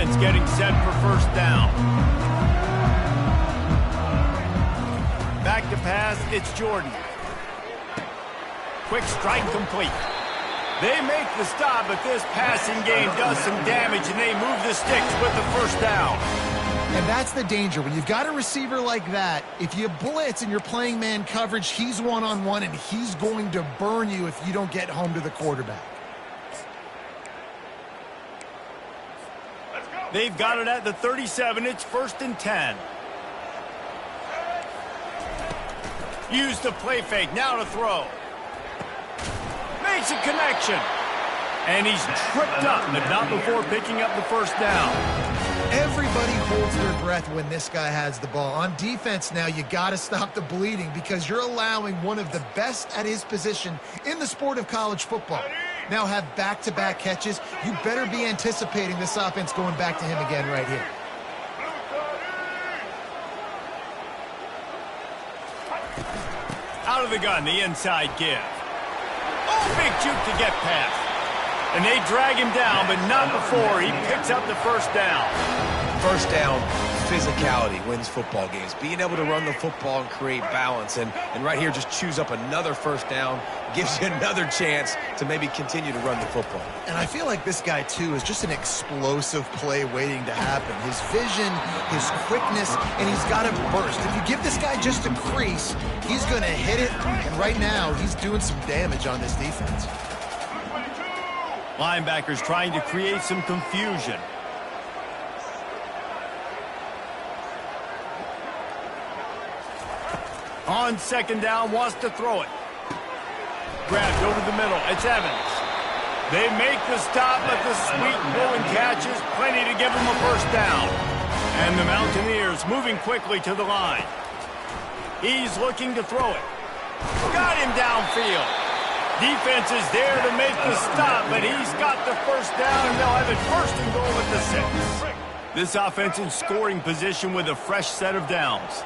defense getting set for first down. Back to pass, it's Jordan. Quick strike complete. They make the stop, but this passing game does some damage, and they move the sticks with the first down. And that's the danger. When you've got a receiver like that, if you blitz and you're playing man coverage, he's one-on-one, and he's going to burn you if you don't get home to the quarterback. They've got it at the 37. It's 1st and 10. Use the play fake. Now to throw. Makes a connection. And he's tripped up, but not before picking up the first down. Everybody holds their breath when this guy has the ball. On defense now, you got to stop the bleeding because you're allowing one of the best at his position in the sport of college football. Now have back-to-back catches. You better be anticipating this offense going back to him again right here. Out of the gun, the inside give. Oh, big juke to get past. And they drag him down, but not before he picks up the first down. First down, physicality wins football games. Being able to run the football and create balance. And right here, just choose up another first down. Gives you another chance to maybe continue to run the football. And I feel like this guy, too, is just an explosive play waiting to happen. His vision, his quickness, and he's got to burst. If you give this guy just a crease, he's going to hit it. And right now, he's doing some damage on this defense. Linebackers trying to create some confusion. On second down, wants to throw it. Grabbed over the middle. It's Evans. They make the stop, but the sweet blowing catch is plenty to give them a first down. And the Mountaineers moving quickly to the line. He's looking to throw it. Got him downfield. Defense is there to make the stop, but he's got the first down, and they'll have it 1st and goal at the 6. This offense in scoring position with a fresh set of downs.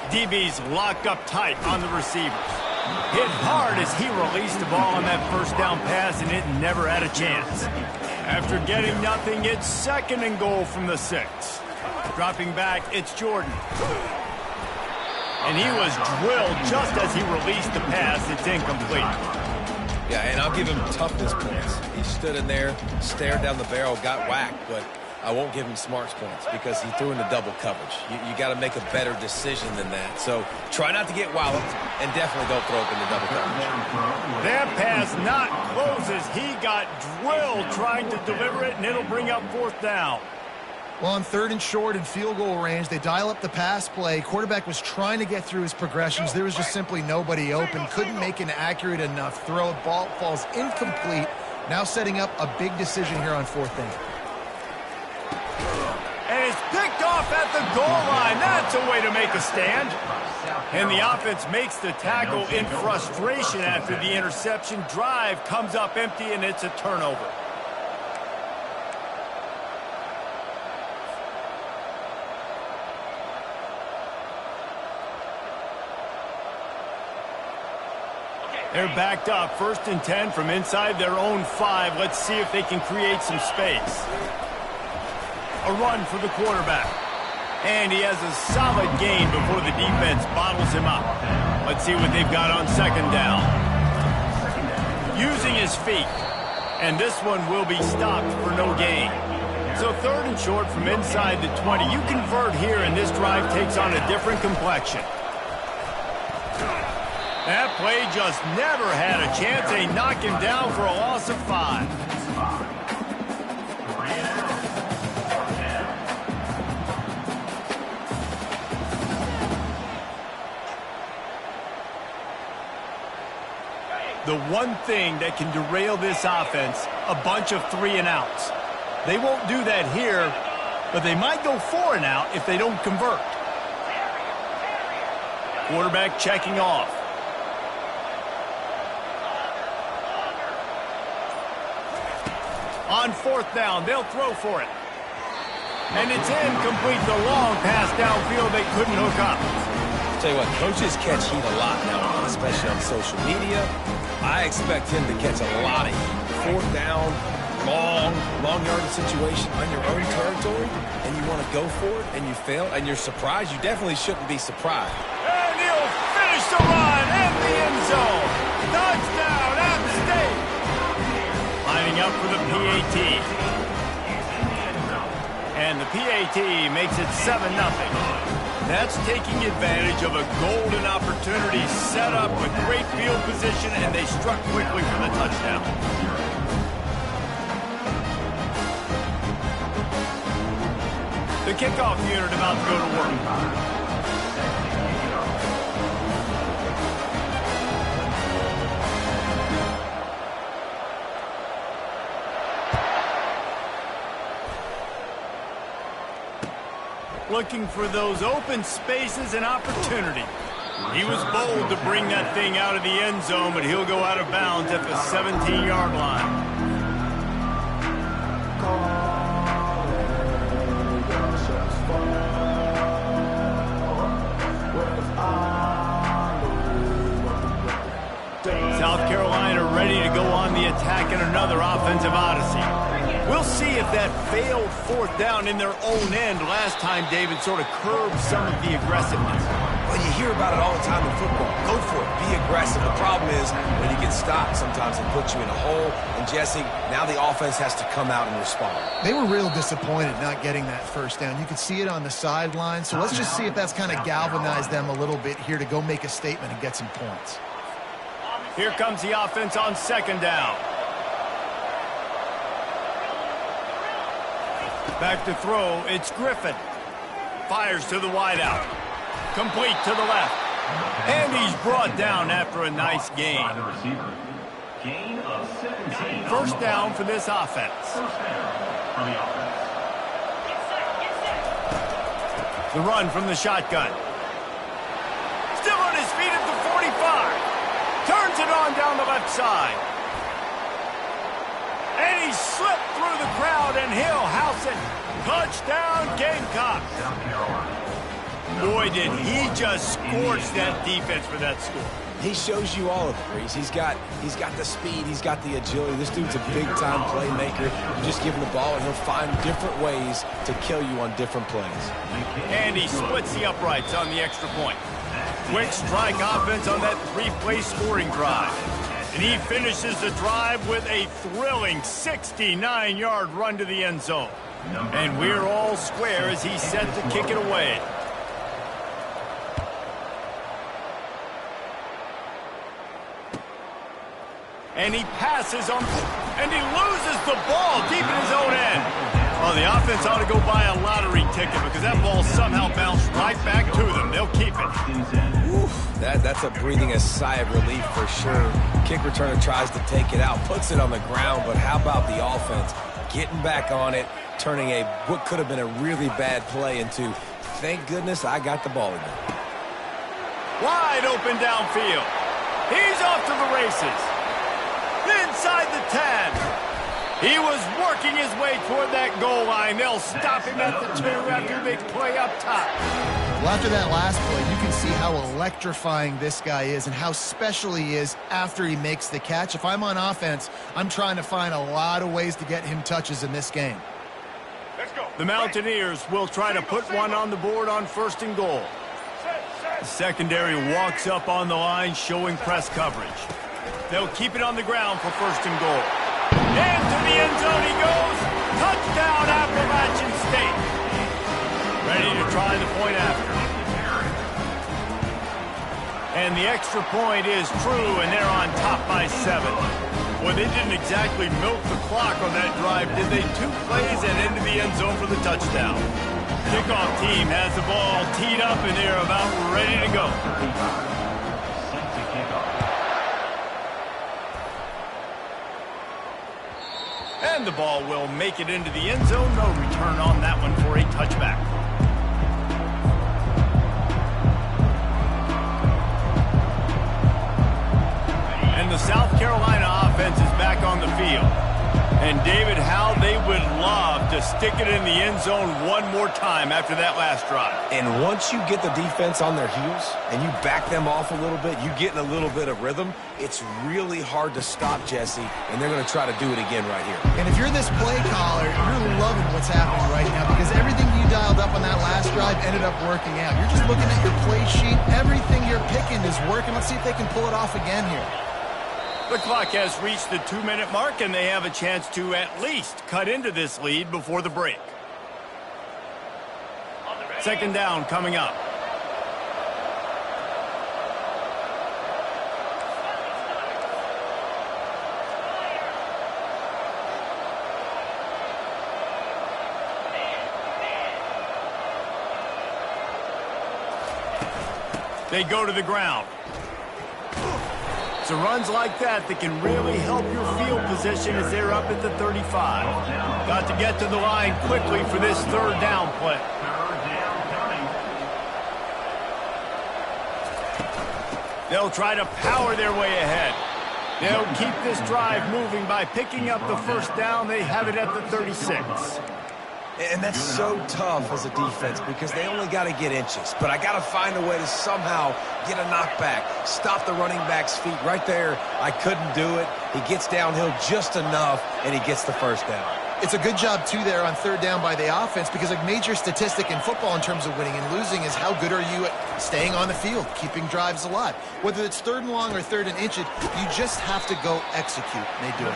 DB's locked up tight on the receivers. Hit hard as he released the ball on that first down pass, and it never had a chance. After getting nothing, it's 2nd and goal from the 6. Dropping back, it's Jordan. And he was drilled just as he released the pass. It's incomplete. Yeah, and I'll give him toughness points. He stood in there, stared down the barrel, got whacked, but I won't give him smarts points because he threw into double coverage. You got to make a better decision than that. So try not to get walloped, and definitely don't throw up into double coverage. That pass not closes. He got drilled trying to deliver it, and it'll bring up 4th down. Well, on 3rd and short and field goal range, they dial up the pass play. Quarterback was trying to get through his progressions. There was just simply nobody open. Couldn't make an accurate enough throw. Ball falls incomplete. Now setting up a big decision here on 4th down. And it's picked off at the goal line. That's a way to make a stand. And the offense makes the tackle in frustration after the interception. Drive comes up empty, and it's a turnover. They're backed up, 1st and 10 from inside their own 5. Let's see if they can create some space. A run for the quarterback. And he has a solid gain before the defense bottles him up. Let's see what they've got on 2nd down. Using his feet. And this one will be stopped for no gain. So 3rd and short from inside the 20. You convert here, and this drive takes on a different complexion. That play just never had a chance. They knock him down for a loss of 5. The one thing that can derail this offense, a bunch of 3 and outs. They won't do that here, but they might go 4 and out if they don't convert. Quarterback checking off. On 4th down, they'll throw for it. And it's incomplete. The long pass downfield, they couldn't hook up. Tell you what, coaches catch heat a lot now, especially on social media. I expect him to catch a lot of heat. 4th down, long yardage situation on your own territory, and you want to go for it, and you fail, and you're surprised, you definitely shouldn't be surprised. And he'll finish the run in the end zone. Touchdown, App State. Lining up for the PAT. And the PAT makes it 7-0. That's taking advantage of a golden opportunity set up with great field position, and they struck quickly for the touchdown. The kickoff unit about to go to work. Looking for those open spaces and opportunity. He was bold to bring that thing out of the end zone, but he'll go out of bounds at the 17-yard line. South Carolina ready to go on the attack in another offensive odyssey. We'll see if that failed fourth down in their own end last time, David, sort of curbed some of the aggressiveness. Well, you hear about it all the time in football. Go for it. Be aggressive. The problem is when you get stopped, sometimes it puts you in a hole. And, Jesse, now the offense has to come out and respond. They were real disappointed not getting that first down. You could see it on the sideline. So let's just see if that's kind of galvanized them a little bit here to go make a statement and get some points. Here comes the offense on second down. Back to throw, it's Griffin. Fires to the wideout. Complete to the left. And he's brought down after a nice gain. First down for this offense. The run from the shotgun. Still on his feet at the 45. Turns it on down the left side. And he slipped through the crowd, and he'll house it. Touchdown, Gamecocks. Boy, did he just scorch that defense for that score. He shows you all of it, Reese. He's got the speed. He's got the agility. This dude's a big-time playmaker. You just give him the ball, and he'll find different ways to kill you on different plays. And he splits the uprights on the extra point. Quick strike offense on that three-play scoring drive. And he finishes the drive with a thrilling 69-yard run to the end zone. And we're all square as he's set to kick it away. And he passes on, and he loses the ball deep in his own end. Well, the offense ought to go buy a lottery ticket because that ball somehow bounced right back to them. They'll keep it. Oof, that's a breathing a sigh of relief for sure. Kick returner tries to take it out, puts it on the ground, but how about the offense getting back on it, turning what could have been a really bad play into, thank goodness I got the ball again. Wide open downfield. He's off to the races. Inside the 10. He was working his way toward that goal line. They'll stop him at the 2 after a big play up top. Well, after that last play, you can see how electrifying this guy is and how special he is after he makes the catch. If I'm on offense, I'm trying to find a lot of ways to get him touches in this game. Let's go. The Mountaineers will try to put one on the board on first and goal. The secondary walks up on the line, showing press coverage. They'll keep it on the ground for first and goal. And to the end zone he goes. Touchdown, Appalachian State. Ready to try the point after. And the extra point is true, and they're on top by 7. Well, they didn't exactly milk the clock on that drive, did they? 2 plays and into the end zone for the touchdown. Kickoff team has the ball teed up, and they're about ready to go. And the ball will make it into the end zone. No return on that one for a touchback. And the South Carolina offense is back on the field. And David, how they would love to stick it in the end zone one more time after that last drive. And once you get the defense on their heels and you back them off a little bit, you get in a little bit of rhythm, it's really hard to stop Jesse, and they're going to try to do it again right here. And if you're this play caller, you're loving what's happening right now because everything you dialed up on that last drive ended up working out. You're just looking at your play sheet. Everything you're picking is working. Let's see if they can pull it off again here. The clock has reached the 2-minute mark, and they have a chance to at least cut into this lead before the break. Second down coming up. They go to the ground. So runs like that can really help your field position as they're up at the 35. Got to get to the line quickly for this third down play. They'll try to power their way ahead. They'll keep this drive moving by picking up the first down. They have it at the 36. And that's so tough as a defense because they only got to get inches. But I got to find a way to somehow get a knockback, stop the running back's feet right there. I couldn't do it. He gets downhill just enough, and he gets the first down. It's a good job, too, there on third down by the offense because a major statistic in football in terms of winning and losing is how good are you at staying on the field, keeping drives alive. Whether it's third and long or third and inches, you just have to go execute, and they do it.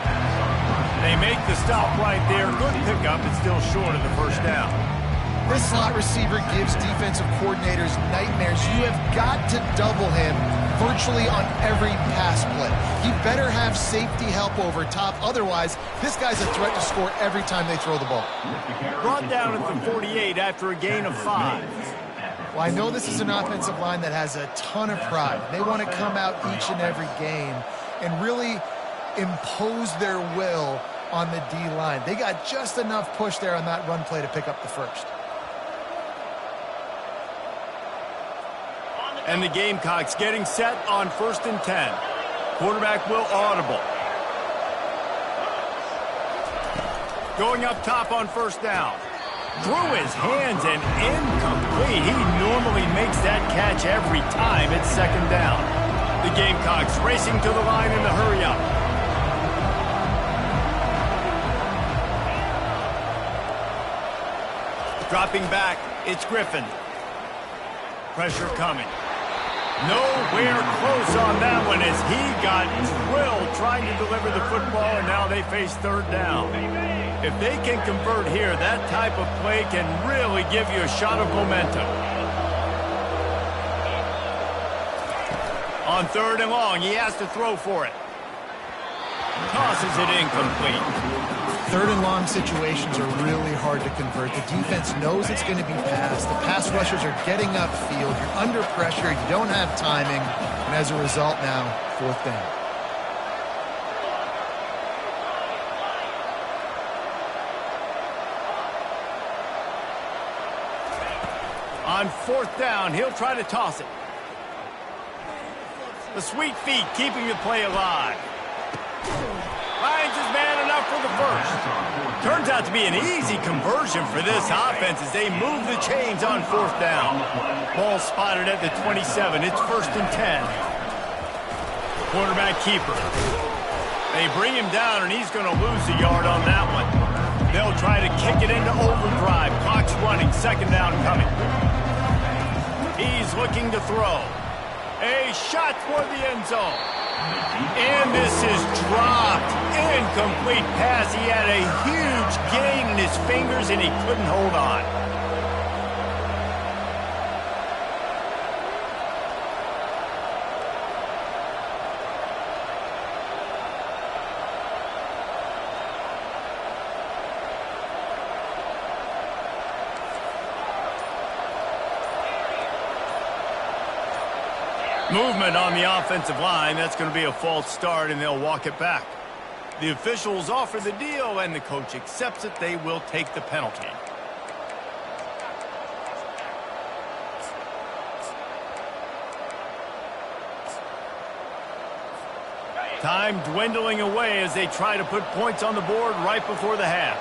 They make the stop right there. Good pickup. It's still short of the first down. This slot receiver gives defensive coordinators nightmares. You have got to double him virtually on every pass play. He better have safety help over top. Otherwise, this guy's a threat to score every time they throw the ball. Brought down at the 48 after a gain of 5. Well, I know this is an offensive line that has a ton of pride. They want to come out each and every game and really impose their will on the D-line. They got just enough push there on that run play to pick up the first. And the Gamecocks getting set on 1st and 10. Quarterback will audible. Going up top on first down. Through his hands and incomplete. He normally makes that catch every time. It's second down. The Gamecocks racing to the line in the hurry up. Dropping back, it's Griffin. Pressure coming. Nowhere close on that one as he got drilled trying to deliver the football, and now they face third down. If they can convert here, that type of play can really give you a shot of momentum. On third and long, he has to throw for it. Tosses it incomplete. Third and long situations are really hard to convert. The defense knows it's going to be passed. The pass rushers are getting upfield. You're under pressure. You don't have timing. And as a result now, fourth down. On fourth down, he'll try to toss it. The sweet feet keeping the play alive. Finds his man enough for the first. Turns out to be an easy conversion for this offense as they move the chains on fourth down. Ball spotted at the 27. It's 1st and 10. Quarterback keeper. They bring him down, and he's going to lose a yard on that one. They'll try to kick it into overdrive. Clock's running. Second down coming. He's looking to throw. A shot toward the end zone. And this is dropped. Incomplete pass. He had a huge gain in his fingers, and he couldn't hold on. Movement on the offensive line. That's going to be a false start, and they'll walk it back. The officials offer the deal, and the coach accepts it. They will take the penalty. Time dwindling away as they try to put points on the board right before the half.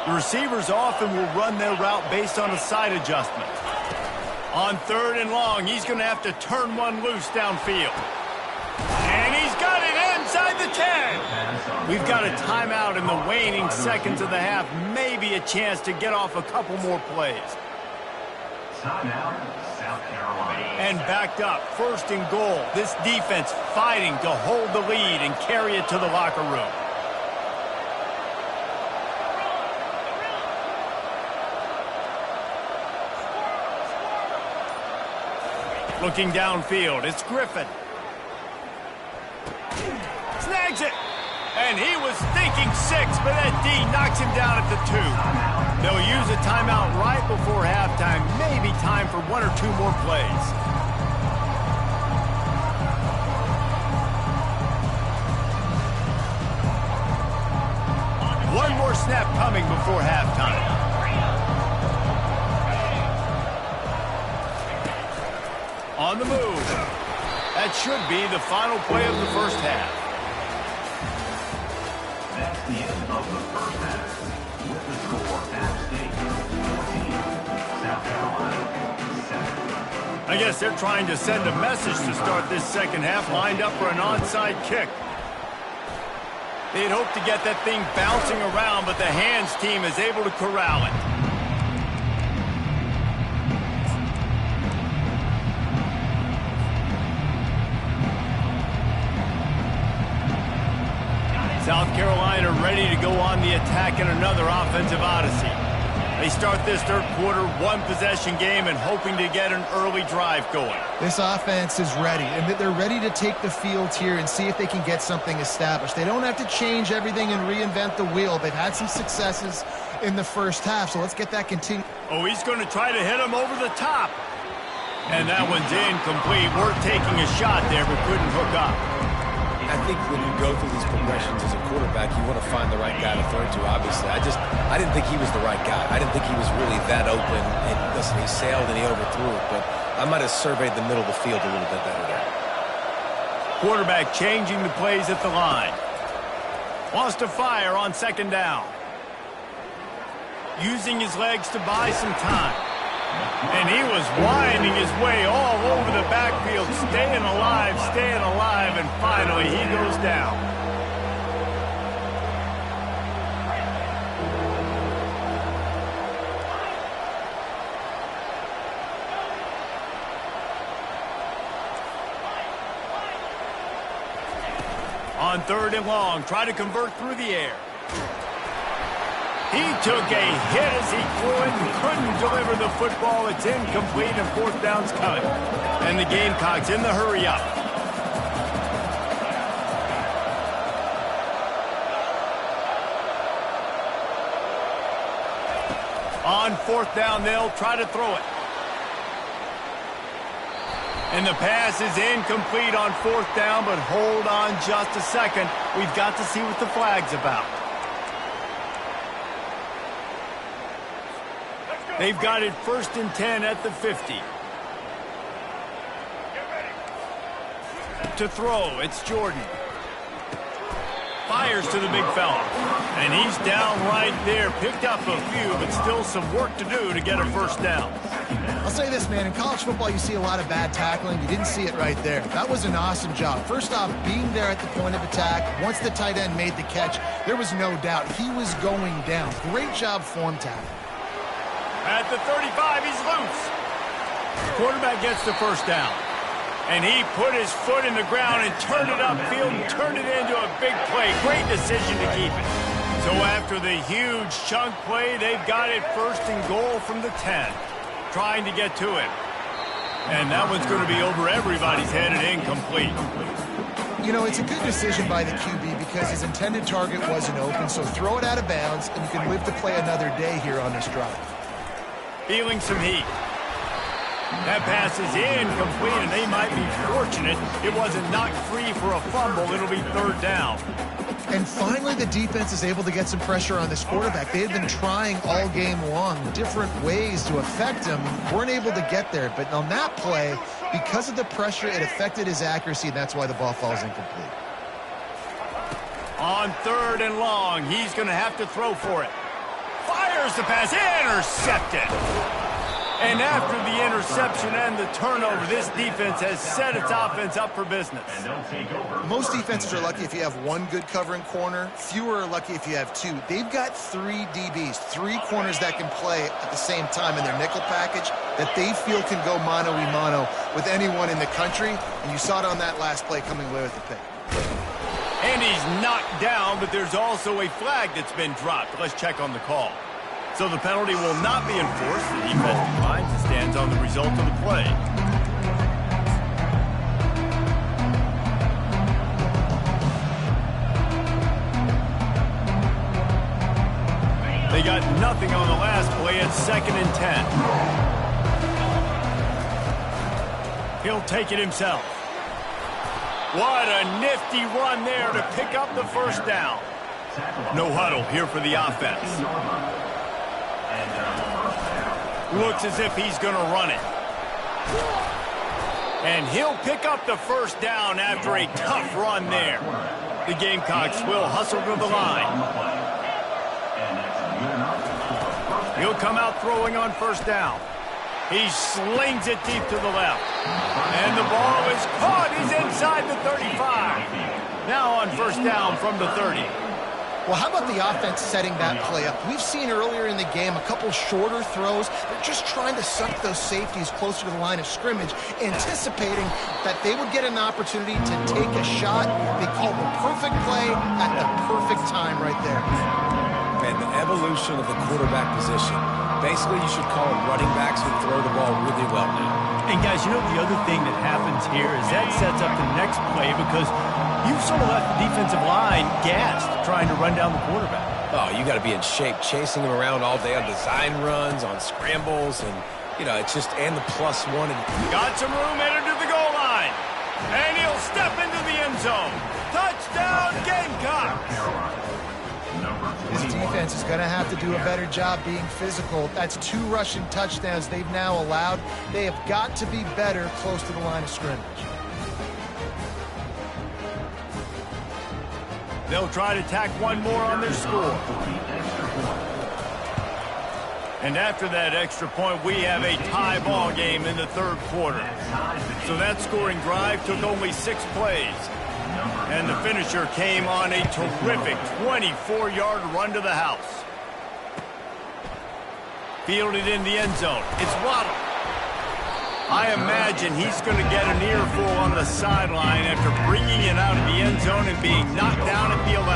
The receivers often will run their route based on a side adjustment. On 3rd and long, he's going to have to turn one loose downfield. And he's got it inside the 10. We've got a timeout in the waning seconds of the half. Maybe a chance to get off a couple more plays. Timeout, South Carolina. And backed up, 1st and goal. This defense fighting to hold the lead and carry it to the locker room. Looking downfield, it's Griffin. Snags it. And he was thinking 6, but that D knocks him down at the 2. They'll use a timeout right before halftime. Maybe time for 1 or 2 more plays. One more snap coming before halftime. On the move. That should be the final play of the first half. That's the end of the first half. With the score, App State 14, South Carolina 7. I guess they're trying to send a message to start this second half, lined up for an onside kick. They'd hoped to get that thing bouncing around, but the hands team is able to corral it. South Carolina ready to go on the attack in another offensive odyssey. They start this 3rd quarter, 1-possession game, and hoping to get an early drive going. This offense is ready, and they're ready to take the field here and see if they can get something established. They don't have to change everything and reinvent the wheel. They've had some successes in the first half, so let's get that continued. Oh, he's going to try to hit him over the top. And that one's incomplete. We're taking a shot there, but couldn't hook up. I think when you go through these progressions as a quarterback, you want to find the right guy to throw to, obviously. I didn't think he was the right guy. I didn't think he was really that open. And listen, he sailed and he overthrew it, but I might have surveyed the middle of the field a little bit better there. Quarterback changing the plays at the line. Wants to fire on 2nd down. Using his legs to buy some time. And he was winding his way all over the backfield, staying alive, and finally he goes down. On 3rd and long, try to convert through the air. He took a hit as he threw it and couldn't deliver the football. It's incomplete and 4th down's coming. And the Gamecocks in the hurry up. On 4th down, they'll try to throw it. And the pass is incomplete on 4th down, but hold on just a second. We've got to see what the flag's about. They've got it 1st and 10 at the 50. To throw, it's Jordan. Fires to the big fella. And he's down right there. Picked up a few, but still some work to do to get a 1st down. I'll say this, man. In college football, you see a lot of bad tackling. You didn't see it right there. That was an awesome job. First off, being there at the point of attack. Once the tight end made the catch, there was no doubt he was going down. Great job form tackle. At the 35, he's loose. Quarterback gets the 1st down. And he put his foot in the ground and turned it upfield and turned it into a big play. Great decision to keep it. So after the huge chunk play, they've got it 1st and goal from the 10. Trying to get to it. And that one's going to be over everybody's head and incomplete. You know, it's a good decision by the QB because his intended target wasn't open, so throw it out of bounds, and you can live to play another day here on this drive. Feeling some heat. That pass is incomplete, and they might be fortunate it wasn't knocked free for a fumble. It'll be 3rd down. And finally, the defense is able to get some pressure on this quarterback. They had been trying all game long different ways to affect him. Weren't able to get there. But on that play, because of the pressure, it affected his accuracy, and that's why the ball falls incomplete. On 3rd and long, he's going to have to throw for it. Fires the pass, intercepted. And after the interception and the turnover, this defense has set its offense up for business. Most defenses are lucky if you have one good covering corner. Fewer are lucky if you have two. They've got 3 DBs, 3 corners that can play at the same time in their nickel package that they feel can go mano-a-mano with anyone in the country. And you saw it on that last play coming away with the pick. And he's knocked down, but there's also a flag that's been dropped. Let's check on the call. So the penalty will not be enforced. The defense declines and stands on the result of the play. They got nothing on the last play. It's 2nd and 10. He'll take it himself. What a nifty run there to pick up the first down. No huddle here for the offense. Looks as if he's going to run it. And he'll pick up the first down after a tough run there. The Gamecocks will hustle to the line. He'll come out throwing on first down. He slings it deep to the left. And the ball is caught. He's inside the 35. Now on first down from the 30. Well, how about the offense setting that play up? We've seen earlier in the game a couple shorter throws. They're just trying to suck those safeties closer to the line of scrimmage, anticipating that they would get an opportunity to take a shot. They called the perfect play at the perfect time right there. And the evolution of the quarterback position. Basically, you should call them running backs who throw the ball really well now. And guys, you know the other thing that happens here is that sets up the next play because you've sort of left the defensive line gassed trying to run down the quarterback. Oh, you got to be in shape, chasing him around all day on design runs, on scrambles, and, you know, it's just, and the +1. And got some room headed to the goal line. And he'll step into the end zone. Touchdown, Gamecocks! This defense is going to have to do a better job being physical. That's 2 rushing touchdowns they've now allowed. They have got to be better close to the line of scrimmage. They'll try to tack one more on their score. And after that extra point, we have a tie ball game in the 3rd quarter. So that scoring drive took only 6 plays. And the finisher came on a terrific 24-yard run to the house. Fielded in the end zone. It's Waddle. I imagine he's going to get an earful on the sideline after bringing it out of the end zone and being knocked down at the 11.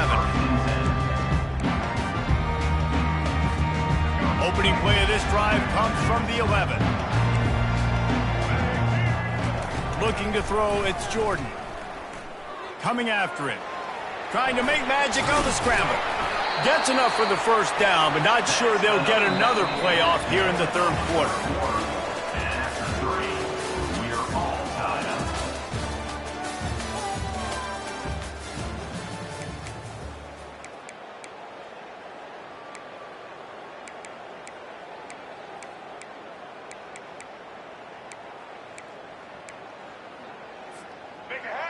Opening play of this drive comes from the 11. Looking to throw, it's Jordan. Coming after it. Trying to make magic on the scramble. Gets enough for the first down, but not sure they'll get another play off here in the 3rd quarter.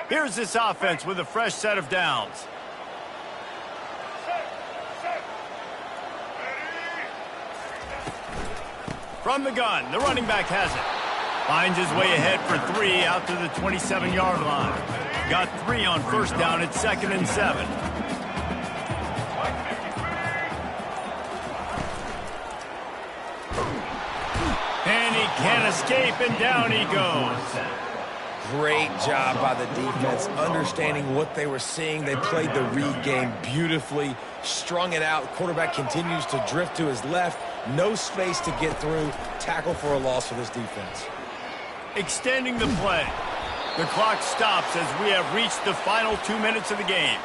Here's this offense with a fresh set of downs. From the gun, the running back has it. Finds his way ahead for 3 out to the 27-yard line. Got 3 on first down at 2nd and 7. And he can't escape, and down he goes. Great job by the defense, understanding what they were seeing. They played the read game beautifully, strung it out. Quarterback continues to drift to his left. No space to get through. Tackle for a loss for this defense. Extending the play. The clock stops as we have reached the final 2 minutes of the game.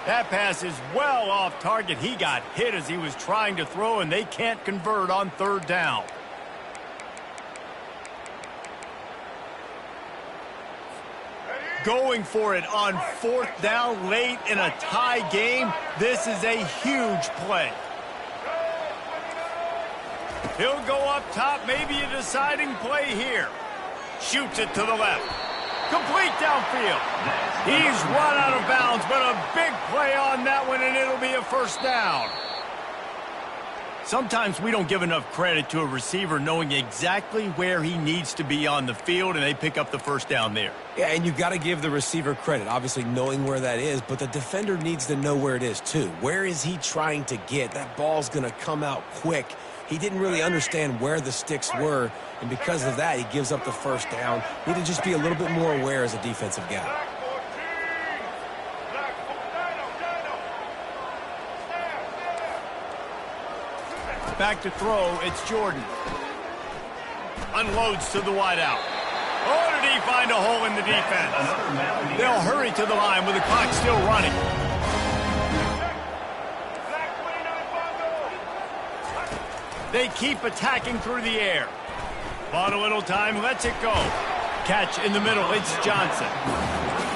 That pass is well off target. He got hit as he was trying to throw, and they can't convert on 3rd down. going for it on 4th down late in a tie game. This is a huge play. He'll go up top, maybe a deciding play here. Shoots it to the left. Complete downfield. He's run out of bounds, but a big play on that one, and it'll be a first down. Sometimes we don't give enough credit to a receiver knowing exactly where he needs to be on the field, and they pick up the first down there. Yeah, and you've got to give the receiver credit, obviously knowing where that is, but the defender needs to know where it is too. Where is he trying to get? That ball's going to come out quick. He didn't really understand where the sticks were, and because of that, he gives up the first down. Need to just be a little bit more aware as a defensive guy. Back to throw, it's Jordan. Unloads to the wideout. Oh, did he find a hole in the defense? They'll hurry to the line with the clock still running. They keep attacking through the air. Bought a little time, lets it go. Catch in the middle, it's Johnson.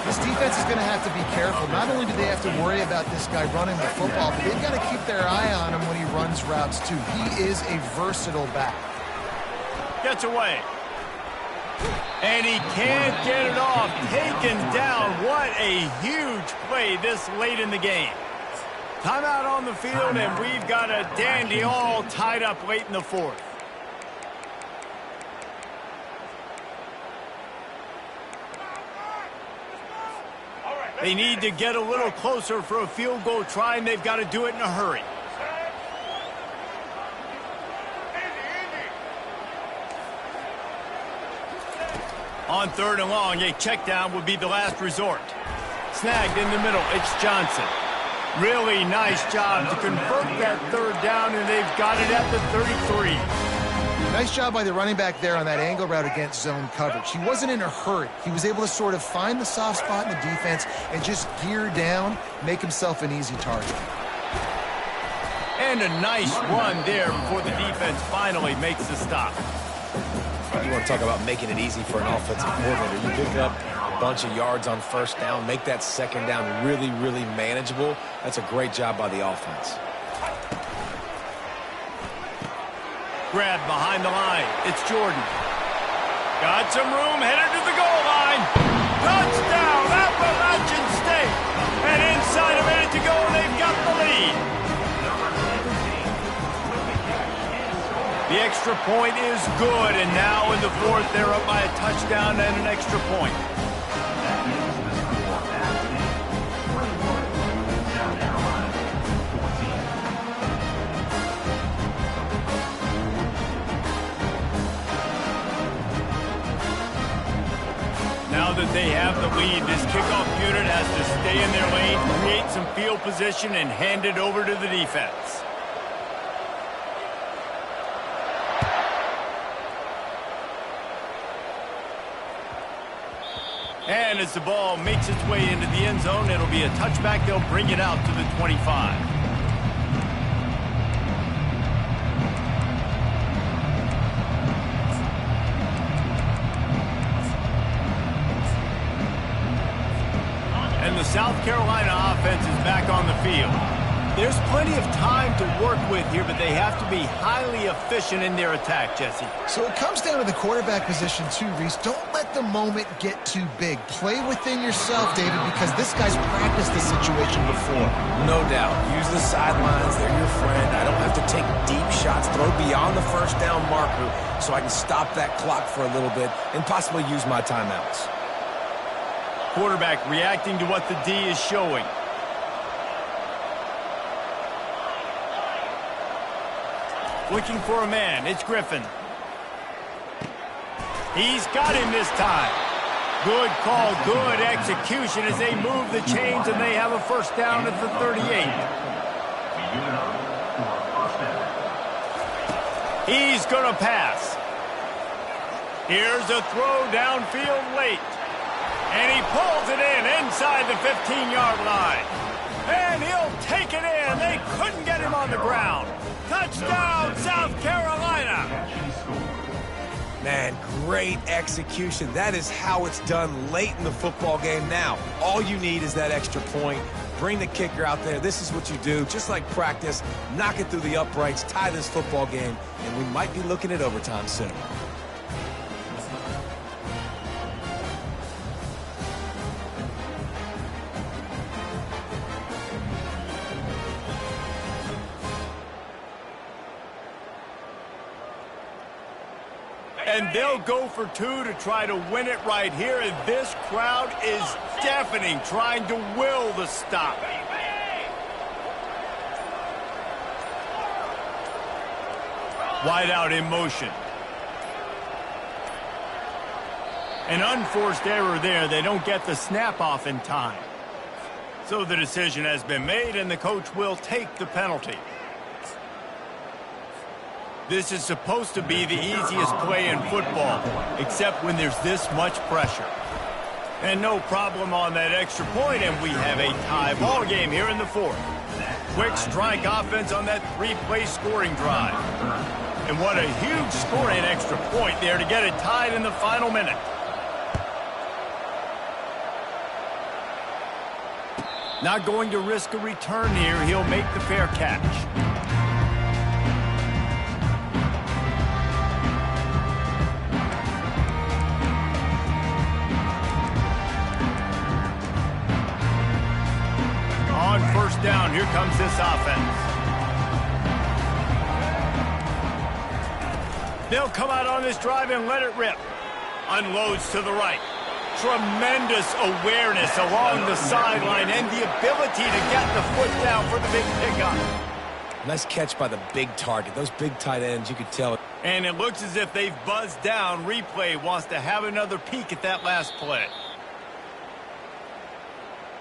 This defense is going to have to be careful. Not only do they have to worry about this guy running the football, but they've got to keep their eye on him when he runs routes too. He is a versatile back. Gets away. And he can't get it off. Taken down. What a huge play this late in the game. Timeout on the field, and we've got a dandy all tied up late in the 4th. They need to get a little closer for a field goal try, and they've got to do it in a hurry. On 3rd and long, a check down would be the last resort. Snagged in the middle, it's Johnson. Really nice job to convert that 3rd down, and they've got it at the 33. Nice job by the running back there on that angle route against zone coverage. He wasn't in a hurry. He was able to sort of find the soft spot in the defense and just gear down, make himself an easy target. And a nice run there before the defense finally makes the stop. You want to talk about making it easy for an offensive coordinator. You pick up a bunch of yards on 1st down, make that 2nd down really, really manageable. That's a great job by the offense. Grab behind the line. It's Jordan. Got some room, headed to the goal line. Touchdown, Appalachian State. And inside a minute to go, they've got the lead. The extra point is good, and now in the 4th, they're up by a touchdown and an extra point. Now that they have the lead, this kickoff unit has to stay in their lane, create some field position, and hand it over to the defense. And as the ball makes its way into the end zone, it'll be a touchback. They'll bring it out to the 25. And the South Carolina offense is back on the field. There's plenty of time to work with here, but they have to be highly efficient in their attack, Jesse. So it comes down to the quarterback position too, Reese. Don't let the moment get too big. Play within yourself, David, because this guy's practiced this situation before. No doubt. Use the sidelines. They're your friend. I don't have to take deep shots, throw beyond the 1st down marker so I can stop that clock for a little bit and possibly use my timeouts. Quarterback reacting to what the D is showing. Looking for a man. It's Griffin. He's got him this time. Good call, good execution as they move the chains, and they have a first down at the 38. He's going to pass. Here's a throw downfield late. And he pulls it in inside the 15-yard line. And he'll take it in. They couldn't get him on the ground. Touchdown, South Carolina. Man, And great execution. That is how it's done late in the football game. Now, all you need is that extra point. Bring the kicker out there. This is what you do. Just like practice, knock it through the uprights, tie this football game, and we might be looking at overtime soon. And they'll go for two to try to win it right here. And this crowd is deafening, trying to will the stop. Wide out in motion. An unforced error there. They don't get the snap off in time. So the decision has been made, and the coach will take the penalty. This is supposed to be the easiest play in football, except when there's this much pressure. And no problem on that extra point, and we have a tie ball game here in the fourth. Quick strike offense on that three-play scoring drive. And what a huge scoring extra point there to get it tied in the final minute. Not going to risk a return here. He'll make the fair catch. On first down, here comes this offense. They'll come out on this drive and let it rip. Unloads to the right. Tremendous awareness along the sideline and the ability to get the foot down for the big pickup. Nice catch by the big target. Those big tight ends, you could tell. And it looks as if they've buzzed down. Replay wants to have another peek at that last play.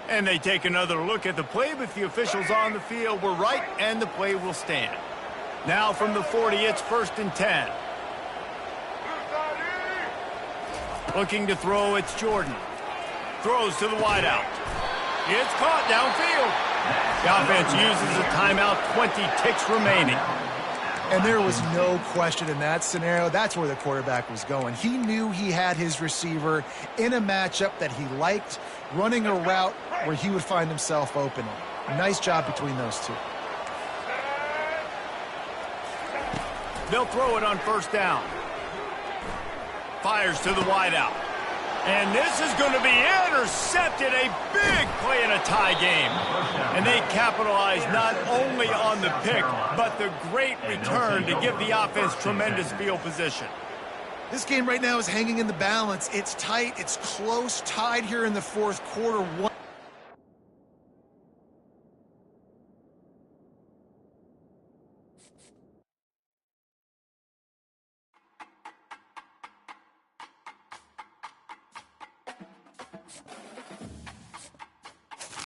And they take another look at the play, but the officials on the field were right, and the play will stand. Now from the 40, it's 1st and 10. Looking to throw, it's Jordan. Throws to the wideout. It's caught downfield. The offense uses a timeout, 20 ticks remaining. And there was no question in that scenario. That's where the quarterback was going. He knew he had his receiver in a matchup that he liked, running a route where he would find himself open. Nice job between those two. They'll throw it on first down. Fires to the wideout. And this is going to be intercepted. A big play in a tie game. And they capitalize not only on the pick, but the great return to give the offense tremendous field position. This game right now is hanging in the balance. It's tight. It's close. Tied here in the fourth quarter.